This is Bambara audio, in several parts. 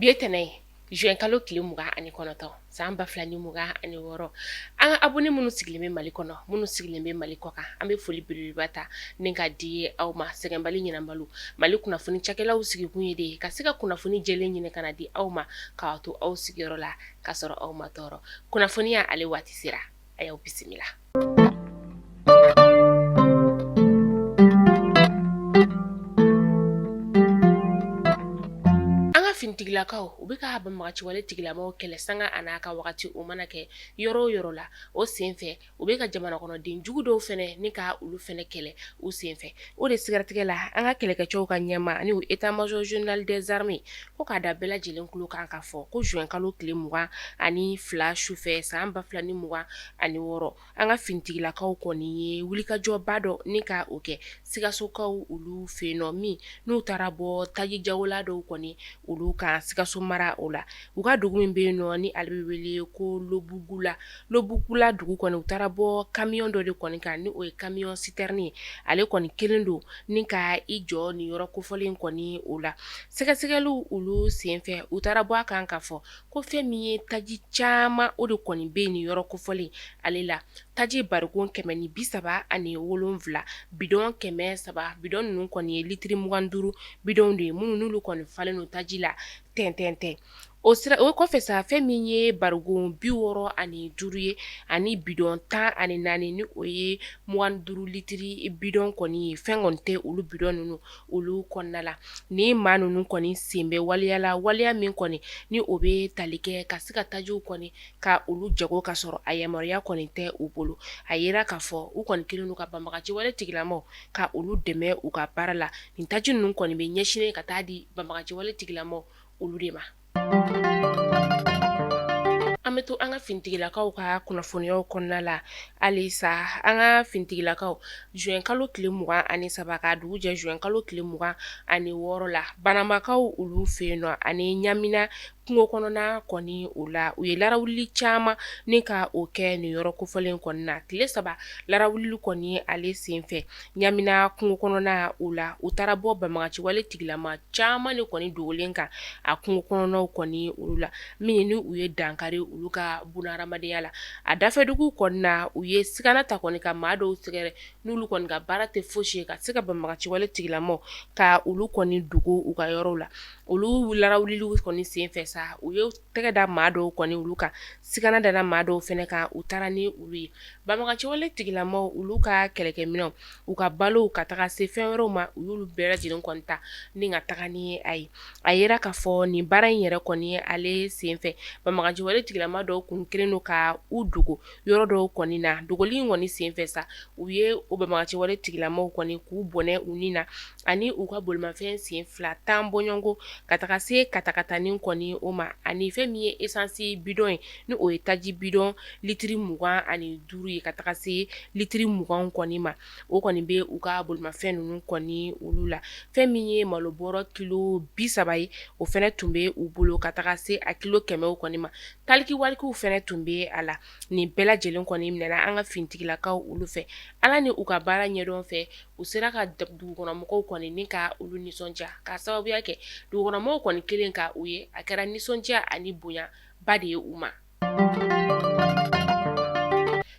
Bietene, juin kalo tile mugan ani kɔnɔntɔn san ba fila ni mugan ani wɔɔrɔ an ka abonné minnu sigilen bɛ Mali kɔnɔ minnu sigilen bɛ Mali kɔ kan an bɛ foli belebeleba ta ni ka di aw ma sɛgɛnbali ɲinanbalo Mali kunnafoni cakɛlaw sigikun ye de ka se ka kunnafoni jɛlen ɲini ka na di aw ma k'a to aw sigiyɔrɔ la ka sɔrɔ aw ma tɔɔrɔ kunnafoniya ale waati sera a y'aw bisimila. Fintigilakaw u bɛ ka banbagaciwale tigilamaw kɛlɛ sanga a n'a ka wagati o mana kɛ yɔrɔ o yɔrɔ la o senfɛ u bɛ ka jamana kɔnɔden jugu dɔw fɛnɛ ni ka olu fɛnɛ kɛlɛ u senfɛ o de siratigɛ la an ka kɛlɛkɛcɛw ka ɲɛma ani état major général des armées ko k'a da bɛɛ lajɛlen kulo kan ka fɔ ko juin kalo tile mugan ani fila sufɛ san ba fila ni mugan ani wɔɔrɔ an ka fintigilakaw kɔni ye wulikajɔba dɔ ni ka o kɛ Sikasokaw olu fɛ yen nɔ min n'u taara bɔ taji jagola dɔw kɔni olu ka Sikaso mara o la u ka dugu min bɛ yen nɔ ni ale bɛ wele ko Lobugula dugu kɔni u taara bɔ camion dɔ de kɔni kan ni o ye camion citerne ye ale kɔni kelen don ni ka i jɔ nin yɔrɔ kofɔlen kɔni o la sɛgɛsɛgɛliw olu senfɛ u taara bɔ a kan ka fɔ ko fɛn min ye taji caman o de kɔni bɛ nin yɔrɔ kofɔlen ale la taji barikon 137 bidon 100 bidon ninnu kɔni ye litiri 25 bidon de ye minnu n'olu kɔni falen no taji la tɛntɛntɛn o kɔfɛ sa fɛn min ye barigon 65 ye ani bidon 14 ni o ye 25 litiri bidon kɔni ye fɛn kɔni tɛ olu bidon ninnu olu kɔnɔna la ni maa ninnu kɔni sen bɛ waleya min kɔni ni o bɛ tali kɛ ka se ka tajiw kɔni ka olu jago ka sɔrɔ a yamaruya kɔni tɛ u bolo a yera k'a fɔ u kɔni kelen don ka banbagaciwale tigilamaw ka olu dɛmɛ u ka baara la nin taji ninnu kɔni bɛ ɲɛsinnen ka taa di banbagaciwale tigilamaw olu de ma. An bɛ to an ka fintigilakaw ka kunnafoniyaw kɔnɔna la halisa an ka fintigilakaw juin kalo tile mugan ani saba ka dugu jɛ juin kalo tile mugan ani wɔɔrɔ la banamakaw olu fɛ yen nɔ ani Ɲamina kungo kɔnɔna kɔni o la u ye larawuli caman ni ka o kɛ nin yɔrɔ kofɔlen kɔni na tile saba larawuli kɔni ale senfɛ Ɲamina kungo kɔnɔna o la u taara bɔ banbagaciwale tigilama caman de kɔni dogolen kan a kungo kɔnɔnaw kɔni olu la min ni u ye dankari olu ka bunahadamadenya la a dafɛdugu kɔni na u ye sigana ta kɔni ka maa dɔw sɛgɛrɛ n'olu kɔni ka baara tɛ fosi ye ka se ka banbagaciwale tigilamaw ka olu kɔni dogo u ka yɔrɔw la olu larawuliliw kɔni senfɛ sa u ye tɛgɛ da maa dɔw kɔni olu kan sigana dala maa dɔw fɛnɛ kan u taara ni olu ye banbagaciwale tigilamaw olu ka kɛlɛkɛminɛnw u ka balo ka taga se fɛn wɛrɛw ma u y'olu bɛɛ lajɛlen kɔni ta ni ka taga ni a ye a yera k'a fɔ nin baara in yɛrɛ kɔni ye ale senfɛ banbagaciwale tigilama dɔw kun kelen don ka u dogo yɔrɔ dɔw kɔni na dogoli in kɔni senfɛ sa u ye o banbagaciwale tigilamaw kɔni k'u bɔnɛ u ni na ani u ka bolimafɛn sen fila tan bɔɲɔngo ka taga se katakatanin kɔni o ma ani fɛn min ye essence bidon ye ni o ye taji bidon litiri 25 ye ka taga se litiri 20 kɔni ma o kɔni bɛ u ka bolimafɛn ninnu kɔni olu la fɛn min ye malobɔrɔ kilo 30 ye o fɛnɛ tun bɛ u bolo ka taga se a kilo 100 kɔni ma taliki warikiw fɛnɛ tun bɛ a la nin bɛɛ lajɛlen kɔni minɛna an ka fintigilakaw olu fɛ ala ni u ka baara ɲɛdɔn fɛ u sera ka dugukɔnɔmɔgɔw kɔni ni ka olu nisɔndiya ka sababuya kɛ dugukɔnɔmɔgɔw kɔni kelen ka u ye a kɛra nisɔndiya ani bonya ba de ye u ma.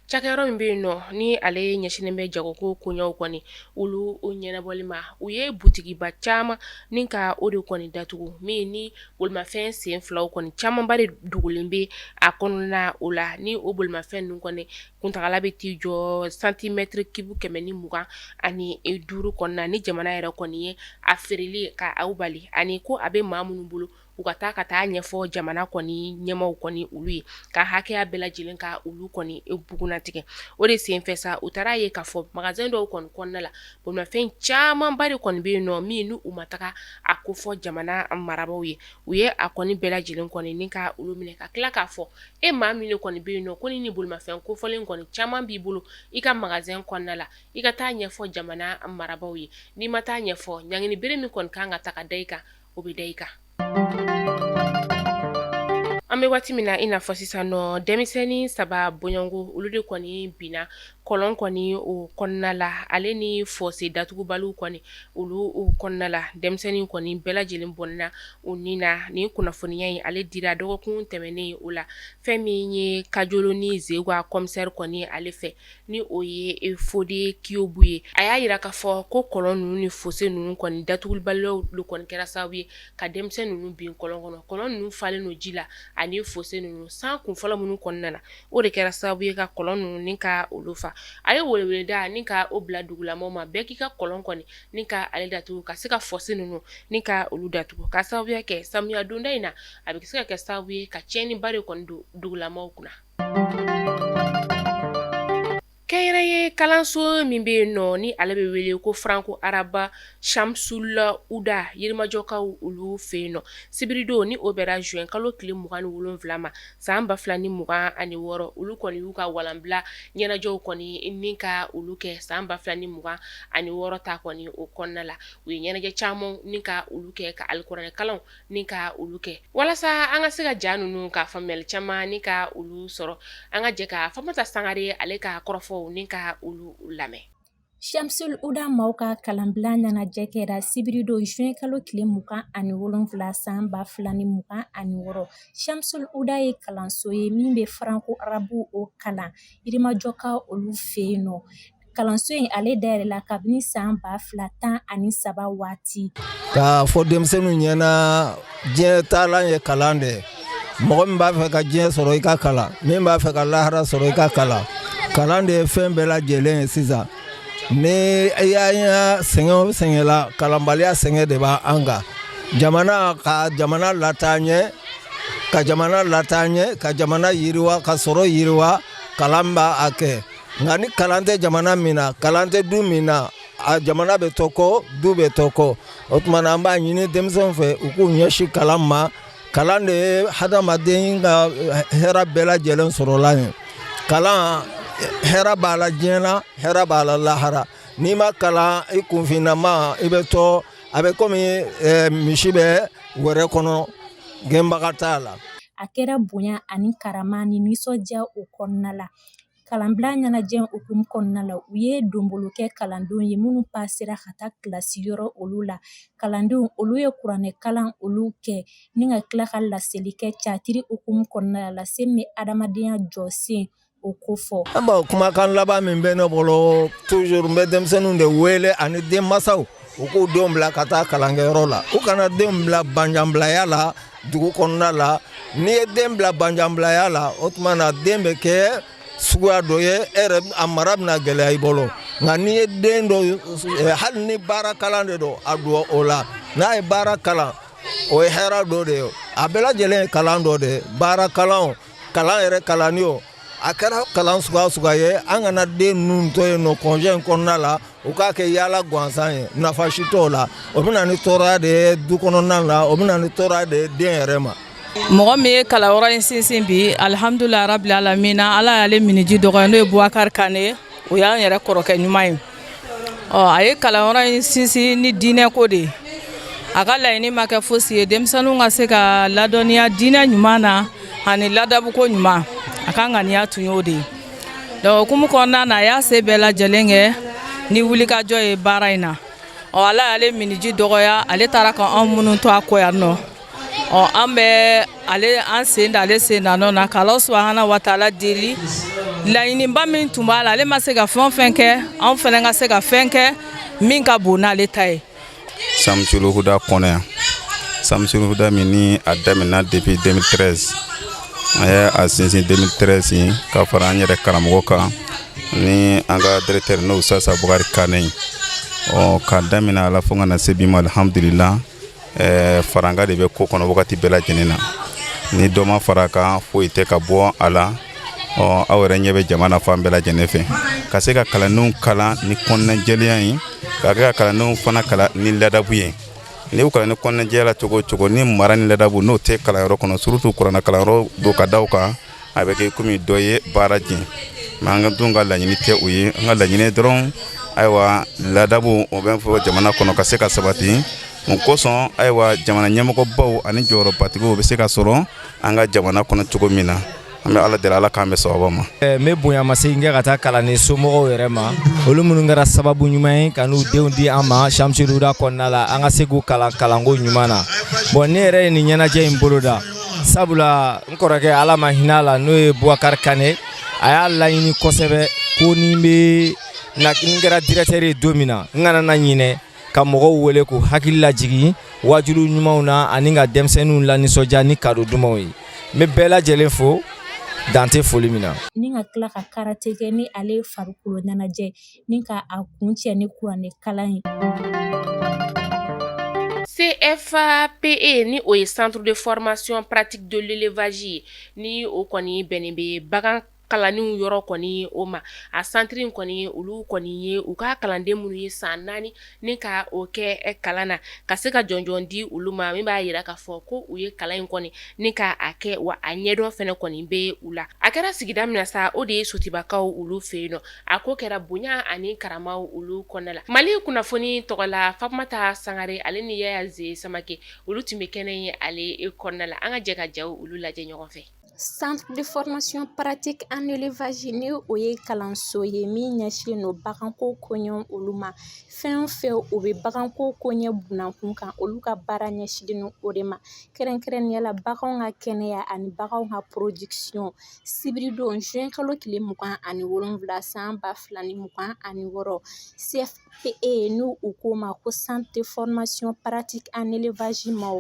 Cakɛyɔrɔ min bɛ yen nɔ ni ale ɲɛsinnen bɛ jagoko koɲɛw kɔni olu o ɲɛnabɔli ma u ye butigiba caman ni ka o de kɔni datugu min ni bolimafɛn sen filaw kɔni camanba de dogolen bɛ a kɔnɔna o la ni o bolimafɛn ninnu kɔni kuntagala bɛ t'i jɔ santimètre cube 120 ani 5 kɔnɔna ni jamana yɛrɛ kɔni ye a feereli ka aw bali ani ko a bɛ maa minnu bolo u ka taa ɲɛfɔ jamana kɔni ɲɛmaw kɔni olu ye ka hakɛya bɛɛ lajɛlen ka olu kɔni bugunatigɛ o de senfɛ sa u taara ye k'a fɔ magasin dɔw kɔni kɔnɔna la bolimafɛn camanba de kɔni bɛ yen nɔ min ni u ma taga a ko fɔ jamana marabaaw ye u ye a kɔni bɛɛ lajɛlen kɔni ni ka olu minɛ ka tila k'a fɔ e maa min de kɔni bɛ yen nɔ ko ni bolimafɛn kofɔlen kɔni caman b'i bolo i ka magasin kɔnɔna la i ka taa ɲɛfɔ jamana marabaaw ye n'i ma taa ɲɛfɔ ɲangini bere min kɔni kan ka taga da i kan o bɛ da i kan. An bɛ waati min na i n'a fɔ sisan nɔ denmisɛnnin saba bɔɲɔgɔnko olu de kɔni binna kɔlɔn kɔni o kɔnɔna la ale ni fɔse datugubaliw kɔni olu o kɔnɔna la denmisɛnnin kɔni bɛɛ lajɛlen bɔnna o ni na ni kunnafoniya in ale dira dɔgɔkun tɛmɛnen o la fɛn min ye kajolo ni zewa kɔmsɛri kɔni ale fɛ ni o ye fode kiyobu ye a y'a yira k'a fɔ ko kɔlɔn ninnu ni fose ninnu kɔni datugubaliw lu kɔni kɛra sababu ye ka denmisɛnnin ninnu bin kɔlɔn kɔnɔ kɔlɔn ninnu falen no ji la ani fose ninnu san kun fɔlɔ minnu kɔnɔna na o de kɛra sababu ye ka kɔlɔn ninnu ni ka olu fa a ye weleweleda ni ka o bila dugulamaw ma bɛɛ k'i ka kɔlɔn kɔni ni ka ale datugu ka se ka fose ninnu ni ka olu datugu ka sababuya kɛ samiya donda in na a bɛ se ka kɛ sababu ye ka tiɲɛniba de kɔni don dugulamaw kunna kɛyɛrɛ ye kalanso min bɛ yen nɔ ni ale bɛ wele ko franco araba shamsula uda yirimajɔkaw olu fɛ yen nɔ sibiridon ni o bɛra juin kalo tile 27 ma san 2026 olu kɔni y'u ka walanbila ɲɛnajɛw kɔni ni ka olu kɛ san 2026 ta kɔni o kɔnɔna la u ye ɲɛnajɛ caman ni ka olu kɛ ka alikuranɛ kalanw ni ka olu kɛ walasa an ka se ka ja ninnu ka faamuyali caman ni ka olu sɔrɔ an ka jɛ ka Famata Sangare ale ka kɔrɔfɔ ni ka olu lamɛn. Shamsul Uda maaw ka kalanbila ɲɛnajɛ kɛra sibirido juin kalo tile 27 san 2026. Shamsul Uda ye kalanso ye min bɛ franco arabu o kalan yirimajɔka olu fɛ yen nɔ. Kalanso in ale dayɛlɛla kabini san 2013 waati. Ka fɔ denmisɛnninw ɲɛna diɲɛ taalan ye kalan de. Mɔgɔ min b'a fɛ ka diɲɛ sɔrɔ i ka kalan, min b'a fɛ ka lahara sɔrɔ i ka kalan. Kalan de ye fɛn bɛɛ lajɛlen ye sisan. Ni y'a sɛgɛn o sɛgɛn la, kalanbaliya sɛgɛn de b'a an kan. Jamana ka jamana lataa ɲɛ, ka jamana lataa ɲɛ, ka jamana yiriwa, ka sɔrɔ yiriwa, kalan b'a kɛ. Nka ni kalan tɛ jamana min na, kalan tɛ du min na, a jamana bɛ to kɔ, du bɛ to kɔ. O tuma na an b'a ɲini denmisɛnw fɛ u k'u ɲɛsin kalan ma. Kalan de ye hadamaden ka hɛrɛ bɛɛ lajɛlen sɔrɔla ye. Kalan hɛrɛ b'a la diɲɛ na, hɛrɛ b'a la lahara. N'i ma kalan i kunfinnama i bɛ to a bɛ komi misi bɛ wɛrɛ kɔnɔ gɛnbaga t'a la. A kɛra bonya ani karama ni nisɔndiya o kɔnɔna la. Kalanbila ɲɛnajɛ hukumu kɔnɔna la u ye donbolo kɛ kalandenw ye minnu pasera ka taa kilasi yɔrɔ olu la. Kalandenw olu ye kuranɛ kalan olu kɛ ni ka tila ka laseli kɛ catiri hukumu kɔnɔna la lase min adamadenya jɔsen o ko fɔ. Bon kumakan laban min bɛ ne bolo toujours n bɛ denmisɛnninw de wele ani denmansaw u k'u denw bila ka taa kalankɛyɔrɔ la. U kana denw bila banjanbilaya la dugu kɔnɔna la. N'i ye den bila banjanbilaya la o tuma na den bɛ kɛ suguya dɔ ye a mara bɛna gɛlɛya i bolo. Nka n'i ye den dɔ hali ni baara kalan de don a don o la. N'a ye baara kalan o ye hɛrɛ dɔ de ye. A bɛɛ lajɛlen ye kalan dɔ de ye. Baara kalan kalan yɛrɛ kalanni o. A kɛra kalan suguya ye an kana den ninnu to yen nɔ congé in kɔnɔna la u k'a kɛ yaala gansan ye nafa si t'o la. O bɛ na ni tɔɔrɔya de ye du kɔnɔna la o bɛ na ni tɔɔrɔya de ye den yɛrɛ ma. Mɔgɔ min ye kalanyɔrɔ in sinsin bi alhamdulilahi rabil alamina ala y'ale miniji dɔgɔya n'o ye Bubakari Kane o y'an yɛrɛ kɔrɔkɛ ɲuman ye. A ye kalanyɔrɔ in sinsin ni diinɛ ko de ye. A ka laɲini ma kɛ fosi ye denmisɛnninw ka se ka ladɔnniya diinɛ ɲuman na ani ladabuko ɲuman a ka ŋaniya tun y'o de ye. Donc hukumu kɔnɔna na a y'a se bɛɛ lajɛlen kɛ ni wulikajɔ ye baara in na. Ala y'ale miniji dɔgɔya ale taara ka anw minnu to a kɔ yan nɔ. An bɛ an sen da ale sen da nɔ na k'Ala subahana wa taala deli laɲiniba min tun b'a la ale ma se ka fɛn o fɛn kɛ anw fana ka se ka fɛn kɛ min ka bon n'ale ta ye. Shamsul Uda kɔnɔ yan. Shamsul Uda min ni a daminɛna depuis 2013 a ye a sinsin 2013 ka fara an yɛrɛ karamɔgɔ kan ni an ka directeur n'o Sasa Bubakari Kane ka daminɛ a la fo ka na se bi ma alhamdulillah. Faranga de bɛ ko kɔnɔ wagati bɛɛ lajɛlen na ni dɔ ma fara kan foyi tɛ ka bɔ a la aw yɛrɛ ɲɛ bɛ jamana fan bɛɛ lajɛlen fɛ ka se ka kalandenw kalan ni kɔnɔnajɛlenya ye ka kɛ ka kalandenw fana kalan ni ladabu ye ni u kalan ni kɔnɔnajɛya la cogo o cogo ni mara ni ladabu n'o tɛ kalanyɔrɔ kɔnɔ surtout kuranɛ kalanyɔrɔ do ka da o kan a bɛ kɛ komi dɔ ye baara jɛ mais an ka dun ka laɲini tɛ o ye an ka laɲini dɔrɔn ayiwa ladabu o bɛ fɔ jamana kɔnɔ ka se ka sabati o kosɔn ayiwa jamana ɲɛmɔgɔbaw ani jɔyɔrɔbatigiw bɛ se ka sɔrɔ an ka jamana kɔnɔ cogo min na an bɛ ala deli ala k'an bɛ sababa ma. n bɛ bonya ma se kɛ ka taa kalanden somɔgɔw yɛrɛ ma olu minnu kɛra sababu ɲuman ye ka n'u denw di an ma Shamsul Huda kɔnɔna la an ka se k'u kalan kalanko ɲuman na. Bon ne yɛrɛ ye nin ɲɛnajɛ in boloda sabula n kɔrɔkɛ ala ma hinɛ a la n'o ye Boubacar Kane a y'a laɲini kosɛbɛ ko ni n kɛra directeur ye don min na n kana na ɲinɛ ka mɔgɔw wele k'u hakili lajigin wajulu ɲumanw na ani ka denmisɛnninw lanisɔndiya ni cadeau dumanw ye. N bɛ bɛɛ lajɛlen fo Dante foli min na. Ni ka tila ka karate kɛ ni ale ye farikolo ɲɛnajɛ ni ka a kun cɛ ni kuranɛ kalan ye. CFPE ni o ye centre de formation pratique de l'élevage ni o kɔni bɛnnen bɛ bagan kalaniw yɔrɔ kɔni o ma a centre in kɔni olu kɔni ye u ka kalanden minnu ye san 4 ni ka o kɛ kalan na ka se ka jɔnjɔn di olu ma min b'a yira k'a fɔ ko u ye kalan in kɔni ni ka a kɛ wa a ɲɛdɔn fɛnɛ kɔni bɛ u la a kɛra sigida min na sa o de ye Sotibakaw olu fɛ yen nɔ a ko kɛra bonya ani karamaw olu kɔnɔna la Mali kunnafoni tɔgɔla Fatumata Sangare ale ni Yaya Ze Samake olu tun bɛ kɛnɛ ye ale kɔnɔna la an ka jɛ ka jaw olu lajɛ ɲɔgɔn fɛ. Centre de formation pratique en élevage ni o ye kalanso ye min ɲɛsinnen don baganko koɲɛ olu ma fɛn o fɛn o bɛ baganko koɲɛ bunakun kan olu ka baara ɲɛsinnen don o de ma kɛrɛnkɛrɛnnenya la baganw ka kɛnɛya ani baganw ka production sibiridon juin kalo tile 27 san 2026 CFPE n'u ko ma ko centre de formation pratique en élevage ma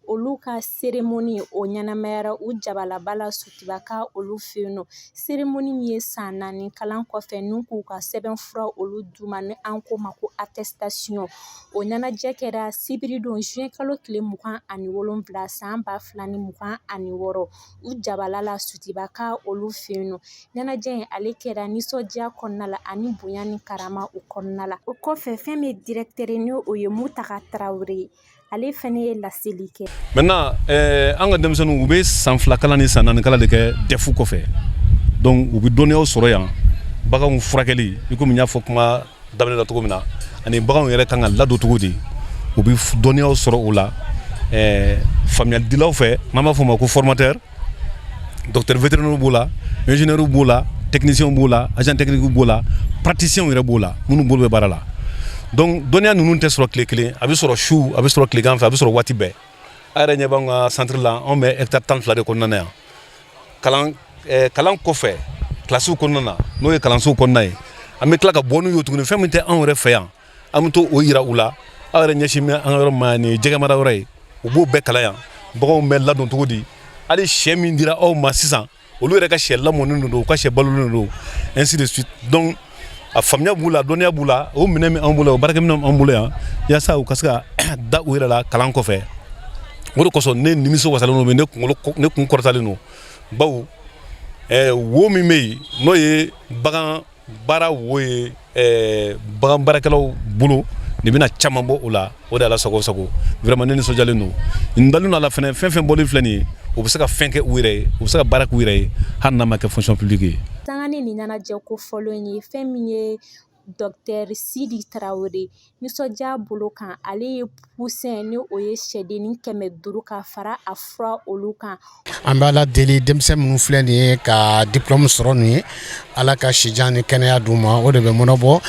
olu ka cérémonie o ɲɛnamayara u jabalabala Sotibaka olu fɛ yen nɔ cérémonie min ye san 4 kalan kɔfɛ n'u k'u ka sɛbɛnfura olu d'u ma ni an ko ma ko attestation o ɲɛnajɛ kɛra sibiridon juin kalo tile 27 san 2026 u jabalala Sotibaka olu fɛ yen nɔ ɲɛnajɛ in ale kɛra nisɔndiya kɔnɔna la ani bonya ni karama o kɔnɔna la o kɔfɛ fɛn min directeur ni o ye Mutaka Traoré ale fɛnɛ ye laseli kɛ. Maintenant an ka denmisɛnninw u bɛ san 2 kalan ni san 4 kalan de kɛ DEF kɔfɛ donc u bɛ dɔnniyaw sɔrɔ yan baganw furakɛli i komi n y'a fɔ kuma daminɛ la cogo min na ani baganw yɛrɛ kan ka ladon cogo di u bɛ dɔnniyaw sɔrɔ o la faamuyalidilaw fɛ n'an b'a fɔ o ma ko formateur docteur vétérinaire b'o la ingénieur b'o la technicien b'o la agent technique b'o la praticien yɛrɛ b'o la minnu bolo bɛ baara la. Donc dɔnniya ninnu tɛ sɔrɔ tile kelen a bɛ sɔrɔ su a bɛ sɔrɔ tilegan fɛ a bɛ sɔrɔ waati bɛɛ a yɛrɛ ɲɛ b'an ka centre la anw bɛ hectare 12 de kɔnɔna yan kalan kɔfɛ kilasiw kɔnɔna na n'o ye kalansow kɔnɔna ye an bɛ tila ka bɔ n'u ye tuguni fɛn min tɛ anw yɛrɛ fɛ yan an bɛ to o yira u la aw yɛrɛ ɲɛsin bɛ an ka yɔrɔ ma ni jɛgɛ mara yɔrɔ ye u b'o bɛɛ kalan yan baganw bɛ ladon cogo di hali sɛ min dira aw ma sisan olu yɛrɛ ka sɛ lamɔnen don u ka sɛ balolen don ainsi de suite donc a faamuya b'u la dɔnniya b'u la o minɛn min an bolo o baarakɛminɛn an bolo yan yaasa u ka se ka da u yɛrɛ la kalan kɔfɛ o de kosɔn ne nimisi wasalen don ne kun kɔrɔtalen don bawo wo min bɛ yen n'o ye bagan baara wo ye bagan baarakɛlaw bolo nin bɛna caman bɔ o la o de ala sago sago vraiment ne nisɔndiyalen don nin dalen don a la fɛnɛ fɛn fɛn bɔlen filɛ nin ye u bɛ se ka fɛn kɛ u yɛrɛ ye u bɛ se ka baara k'u yɛrɛ ye hali n'a ma kɛ fonction publique ye. Sanga ni nin ɲɛnajɛ ko fɔlɔ ye fɛn min ye Dr Sidi Traoré nisɔndiya bolo kan ale ye poussin ni o ye sɛdennin 500 ka fara a fura olu kan. An bɛ ala deli denmisɛn minnu filɛ nin ye ka diplôme sɔrɔ nin ye ala ka sijan ni kɛnɛya d'u ma o de bɛ mɔnɔbɔ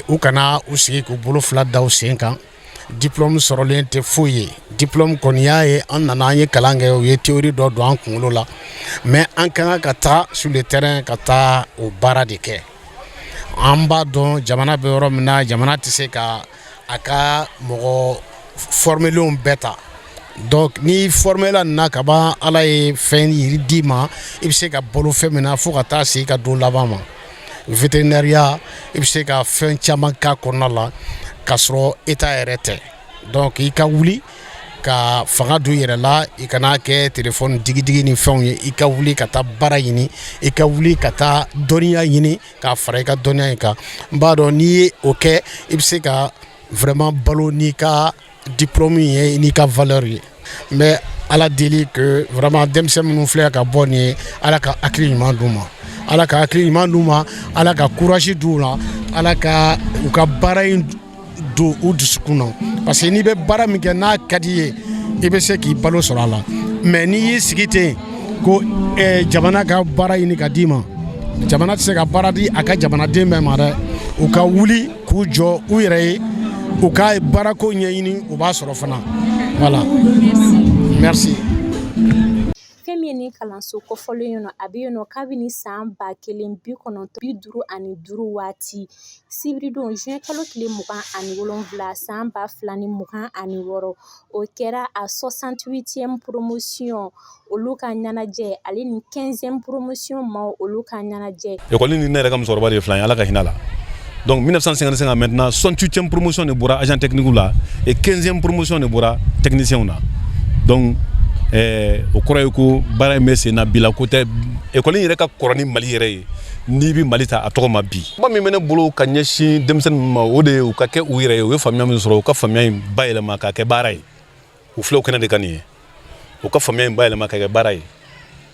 u kana u sigi k'u bolo fila da u sen kan diplôme sɔrɔlen tɛ foyi ye diplôme kɔni y'a ye an nana an ye kalan kɛ u ye théorie dɔ don an kunkolo la mais an kan ka taa sur le terrain ka taa o baara de kɛ an b'a dɔn jamana bɛ yɔrɔ min na jamana tɛ se ka a ka mɔgɔ formelenw bɛɛ ta donc ni formela nin na ka ban ala ye fɛn yiri d'i ma i bɛ se ka balo fɛn min na fo ka taa se i ka don laban ma vétérinaire i bɛ se ka fɛn caman k'a kɔnɔna la k'a sɔrɔ état yɛrɛ tɛ donc i ka wuli ka fanga don i yɛrɛ la i kana kɛ téléphone digidigi ni fɛnw ye i ka wuli ka taa baara ɲini i ka wuli ka taa dɔnniya ɲini k'a fara i ka dɔnniya in kan n b'a dɔn n'i ye o kɛ i bɛ se ka vraiment balo n'i ka diplôme ye n'i ka valeur ye n bɛ ala deli que vraiment denmisɛn minnu filɛ ka bɔ nin ye ala ka hakili ɲuman d'u ma ala ka hakili ɲuman d'u ma ala ka courage d'u la ala ka u ka baara in don u dusukun na parce que n'i bɛ baara min kɛ n'a ka di ye i bɛ se k'i balo sɔrɔ a la mais n'i y'i sigi ten ko jamana ka baara ɲini ka d'i ma jamana tɛ se ka baara di a ka jamanaden bɛɛ ma dɛ u ka wuli k'u jɔ u yɛrɛ ye u ka baarako ɲɛɲini u b'a sɔrɔ fana voilà merci. Fɛn min ye nin kalanso kɔfɔlen ye nɔ a bɛ yen nɔ kabini san 1955 waati sibiridon juin kalo tile 27 san 2026 o kɛra a 68e promotion olu ka ɲɛnajɛ ale ni 15e promotion ma olu ka ɲɛnajɛ. École ni ne yɛrɛ ka musokɔrɔba de ye filan ye Ala ka hinɛ la. Donc 1955 à maintenant 68e promotion de bɔra agent technique la et 15e promotion de bɔra technicien na. Donc o kɔrɔ ye ko baara in bɛ sen na bi la ko tɛ école yɛrɛ ka kɔrɔ ni Mali yɛrɛ ye n'i bi Mali ta a tɔgɔ ma bi. Kuma min bɛ ne bolo ka ɲɛsin denmisɛnninw ma o de ye u ka kɛ u yɛrɛ ye u ye faamuya min sɔrɔ u ka faamuya in bayɛlɛma k'a kɛ baara ye u filɛ o kɛnɛ de ka nin ye u ka faamuya in bayɛlɛma k'a kɛ baara ye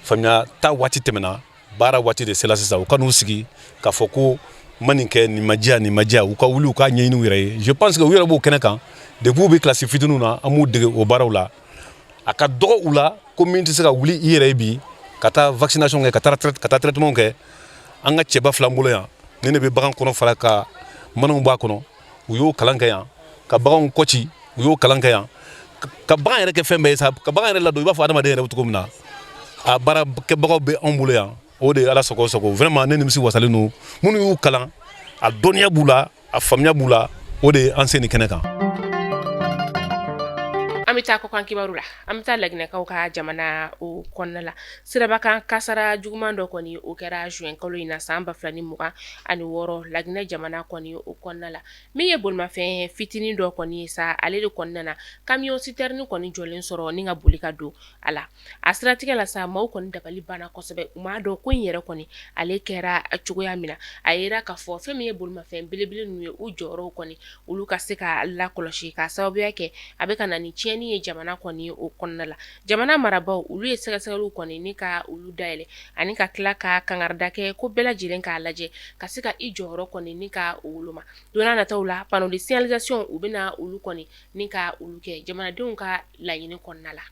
faamuya ta waati tɛmɛna baara waati de sela sisan u ka n'u sigi k'a fɔ ko ma nin kɛ nin ma diya u ka wuli u ka ɲɛɲini u yɛrɛ ye je pense que u yɛrɛ b'o kɛnɛ kan depuis u bɛ kilasi fitininw na an b'u dege o baaraw la a ka dɔgɔ u la ko min tɛ se ka wuli i yɛrɛ ye bi ka taa vaccination kɛ ka taa traitement kɛ an ka cɛba fila bolo yan ne ne bɛ bagan kɔnɔ fara ka manaw b'a kɔnɔ u y'o kalan kɛ yan ka baganw kɔci u y'o kalan kɛ yan ka bagan yɛrɛ kɛ fɛn bɛɛ ye sa ka bagan yɛrɛ ladon i b'a fɔ adamaden yɛrɛ bɛ cogo min na a baara kɛbagaw bɛ anw bolo yan o de ye Ala sago sago vraiment ne nimisi wasalen don minnu y'u kalan a dɔnniya b'u la a faamuya b'u la o de ye an se nin kɛnɛ kan. An bɛ taa kɔkan kibaru la an bɛ taa Laginɛkaw ka jamana o kɔnɔna la sirabakan kasara juguman dɔ kɔni o kɛra juin kalo in na san 2026 Laginɛ jamana kɔni o kɔnɔna la min ye bolimafɛn fitinin dɔ kɔni ye sa ale de kɔnɔna na camion citerne kɔni jɔlen sɔrɔ ni ka boli ka don a la a siratigɛ la sa maaw kɔni dabali banna kosɛbɛ u m'a dɔn ko in yɛrɛ kɔni ale kɛra cogoya min na a yera k'a fɔ fɛn min ye bolimafɛn belebele ninnu ye u jɔyɔrɔw kɔni olu ka se ka lakɔlɔsi ka sababuya kɛ a bɛ ka na ni tiɲɛni ye jamana kɔni o kɔnɔna la jamana marabaw olu ye sɛgɛsɛgɛliw kɔni ni ka olu dayɛlɛ ani ka tila ka kangarida kɛ ko bɛɛ lajɛlen k'a lajɛ ka se ka i jɔyɔrɔ kɔni ni ka woloma donna nataw la panneau de signalisation u bɛna olu kɔni ni ka olu kɛ jamanadenw ka laɲini kɔnɔna la.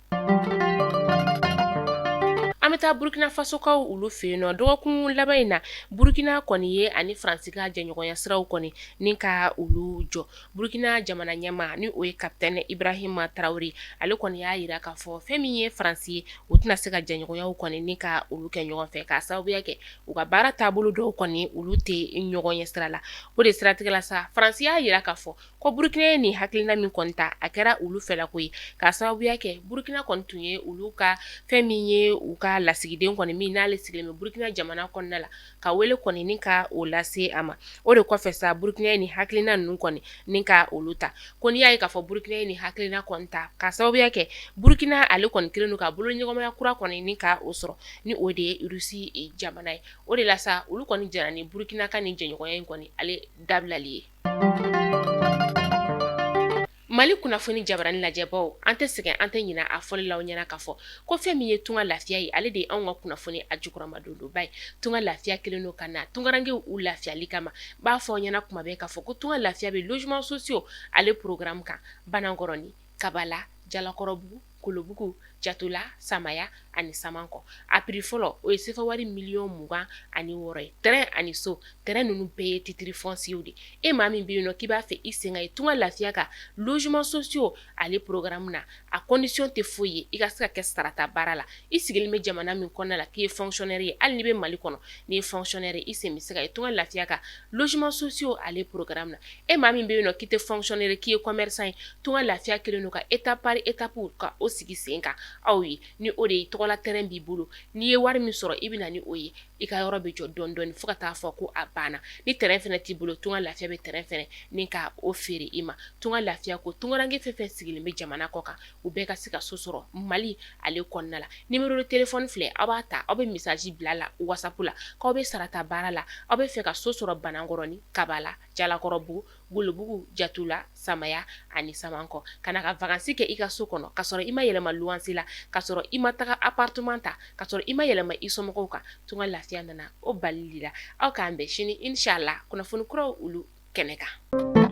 An bɛ taa Burkina Faso kaw olu fɛ yen nɔ dɔgɔkun laban in na Burkina kɔni ye ani Faransi ka jɛɲɔgɔnya siraw kɔni ni ka olu jɔ Burkina jamana ɲɛmaa ni o ye capitaine Ibrahima Traoré ale kɔni y'a yira k'a fɔ fɛn min ye Faransi ye o tɛna se ka jɛɲɔgɔnyaw kɔni ni ka olu kɛ ɲɔgɔn fɛ k'a sababuya kɛ u ka baara taabolo dɔw kɔni olu tɛ ɲɔgɔn ɲɛ sira la o de siratigɛ la sa Faransi y'a yira k'a fɔ ko Burkina ye nin hakilina min kɔni ta a kɛra olu fɛlako ye k'a sababuya kɛ Burkina kɔni tun ye olu ka fɛn min ye u ka lasigiden kɔni min n'ale sigilen bɛ Burkina jamana kɔnɔna la ka wele kɔni ni ka o lase a ma o de kɔfɛ sa Burkina ye nin hakilina ninnu kɔni ni ka olu ta ko n'i y'a ye k'a fɔ Burkina ye nin hakilina kɔni ta ka sababuya kɛ Burkina ale kɔni kelen don ka bolo ɲɔgɔnmaya kura kɔni ni ka o sɔrɔ ni o de ye Rusi jamana ye o de la sa olu kɔni jɛra ni Burkina ka nin jɛɲɔgɔnya in kɔni ale dabilali ye. Mali kunnafoni jabarani lajɛbaw an tɛ sɛgɛn an tɛ ɲinɛ a fɔli la ɲɛna k'a fɔ ko fɛn min ye tunga lafiya ye ale de ye anw ka kunnafoni a jukɔrɔma donba ye tunga lafiya kelen don ka na tungarankew u lafiyali kama b'a fɔ ɲɛna kuma bɛɛ k'a fɔ ko tunga lafiya bɛ logement sociaux ale programme kan Banangɔrɔni Kabala Jalakɔrɔbugu Kolobugu Jatola Samaya ani Samankɔ a prix fɔlɔ o ye sefa wari 26,000 ye terrain ani so terrain ninnu bɛɛ ye titre foncier de e maa min bɛ yen nɔ k'i b'a fɛ i senga ye tunga lafiya ka logement sociaux ale programme na a condition tɛ foyi ye i ka se ka kɛ sarata baara la i sigilen bɛ jamana min kɔnɔna la k'i ye fonctionnaire ye hali n'i bɛ Mali kɔnɔ n'i ye fonctionnaire i sen bɛ se ka ye tunga lafiya ka logement sociaux ale programme na e maa min bɛ yen nɔ k'i tɛ fonctionnaire k'i ye commerçant ye tunga lafiya kelen don ka étape par étape ka o sigi sen kan aw ye ni o de ye tɔgɔla terrain b'i bolo n'i ye wari min sɔrɔ i bɛ na ni o ye i ka yɔrɔ bɛ jɔ dɔɔni dɔɔni fo ka taa fɔ ko a banna ni terrain fɛnɛ t'i bolo tunga lafiya bɛ terrain fɛnɛ ni ka o feere i ma tunga lafiya ko tungaranke fɛn fɛn sigilen bɛ jamana kɔ kan u bɛɛ ka se ka so sɔrɔ Mali ale kɔnɔna la numéro de téléphone filɛ aw b'a ta aw bɛ message bila la WhatsApp la k'aw bɛ sarata baara la aw bɛ fɛ ka so sɔrɔ Banangɔrɔni Kabala Jalakɔrɔbugu Golobugu Jatula Samaya ani Samankɔ ka na ka vacances kɛ i ka so kɔnɔ ka sɔrɔ i ma yɛlɛma luwanse la ka sɔrɔ i ma taga appartement ta ka sɔrɔ i ma yɛlɛma i somɔgɔw kan tunga lafiya nana o balili la aw k'an bɛn sini inshallah kunnafoni kuraw olu kɛnɛ kan.